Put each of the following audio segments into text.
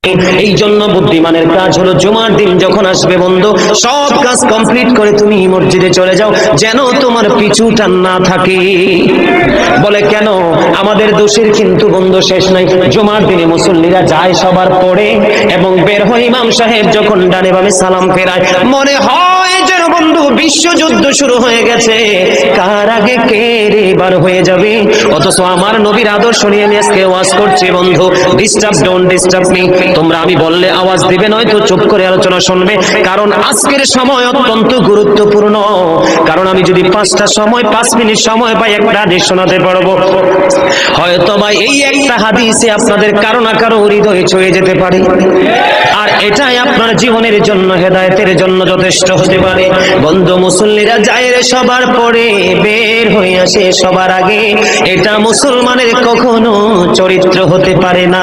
এই জন্য বুদ্ধিমানের কাজ হলো জুমার দিন যখন আসবে বন্ধু, সব কাজ কমপ্লিট করে তুমি মসজিদে চলে যাও, যেন তোমার পিছু টান না থাকে। বলে কেন? আমাদের দোষের কিন্তু বন্ধু শেষ নাই। জুমার দিনে মুসল্লিরা যায় সবার পরে এবং বের হয়, ইমাম সাহেব যখন ডানে বামে সালাম ফেরায়, মনে হয় যেন বন্ধু বিশ্বযুদ্ধ শুরু হয়ে গেছে, কার আগে কে রে বার হয়ে যাবে। অথচ আমার নবীর আদর্শ নিয়ে আমি আজকে ওয়াজ করছি বন্ধু। Disturb, don't disturb me. তোমরা আমি বললে আওয়াজ দিবে, নয়তো চুপ করে আলোচনা শুনবে, কারণ আজকের সময় অত্যন্ত গুরুত্বপূর্ণ। কারণ আমি যদি 5টা সময় 5 মিনিট সময় পাই, একটা হাদিস শোনাতে পারবো, হয়তো বা এই একটা হাদিসে আপনাদের কারো না কারো হৃদয়ে ছুঁয়ে যেতে পারে, আর এটাই আপনার জীবনের জন্য, হেদায়েতের জন্য যথেষ্ট হতে পারে। বন্ধু, মুসল্লিরা যায় রে সবার পরে, বের হয়ে আসে সবার আগে, এটা মুসলমানের কখনো চরিত্র হতে পারে না,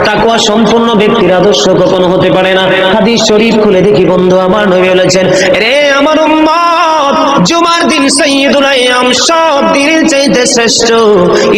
তাকওয়া সম্পূর্ণ ব্যক্তির আদর্শ কখনো হতে পারে না। হাদিস শরীফ খুলে দেখি বন্ধু, আমার নবী বলেছেন, রে আমার উম্মত, জুমার দিন সাইয়্যিদুল আইয়াম, সব দিনের চাইতে শ্রেষ্ঠ।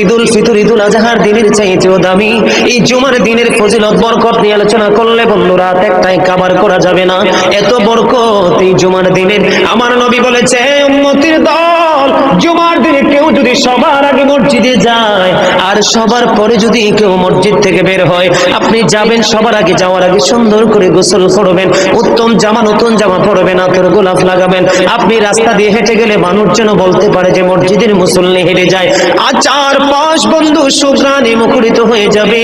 ঈদুল ফিতর, ঈদুল আজহার দিনের চাইতেও দামি। এই জুমার দিনের ফজিলত বরকত নিয়ে আলোচনা করলে বন্ধু রাত একটাই কভার করা যাবে না, এত বরকত এই জুমার দিনের। আমার নবী বলেছে, উম্মতের দল, জুমার দিনে কেউ যদি সবার আগে মসজিদে যায় আর সবার পরে যদি কেউ মসজিদ থেকে বের হয়, আপনি যাবেন, সবার আগে যাওয়ার আগে সুন্দর করে গোসল করবেন, উত্তম জামা, নতুন জামা পরবেন, আতর গোলাপ লাগাবেন। আপনি রাস্তা দিয়ে হেঁটে গেলে মানুষ যেন বলতে পারে যে মসজিদের মুসল্লি হেঁটে যায়, আর চারপাশ বন্ধু সুঘ্রাণে মুখরিত হয়ে যাবে।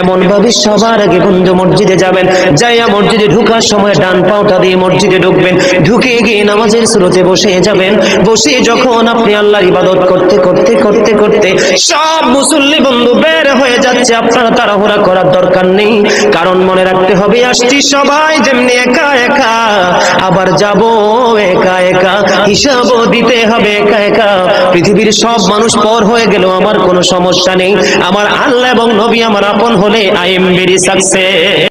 এমন ভাবে সবার আগে বন্ধু মসজিদে যাবেন, যাইয়া মসজিদে ঢোকার সময় ডান পাওটা দিয়ে মসজিদে ঢুকবেন, ঢুকে গিয়ে নামাজের শুরুতে বসে যাবেন। বসে যখন আপনি আল্লাহর ইবাদত করতে করতে করতে করতে সব মুসল্লি বন্ধু বের হয়ে যাচ্ছে, আপনারা তাড়াহুড়া করার দরকার নেই, কারণ মনে রাখতে হবে, আসছি সবাই যেমনি একা একা, আবার যাব একা একা, হিসাবও দিতে হবে একা একা। পৃথিবীর সব মানুষ পর হয়ে গেল আমার কোনো সমস্যা নেই, আমার আল্লাহ এবং নবী আমার আপন হলে আই এম ভেরি সাকসেস।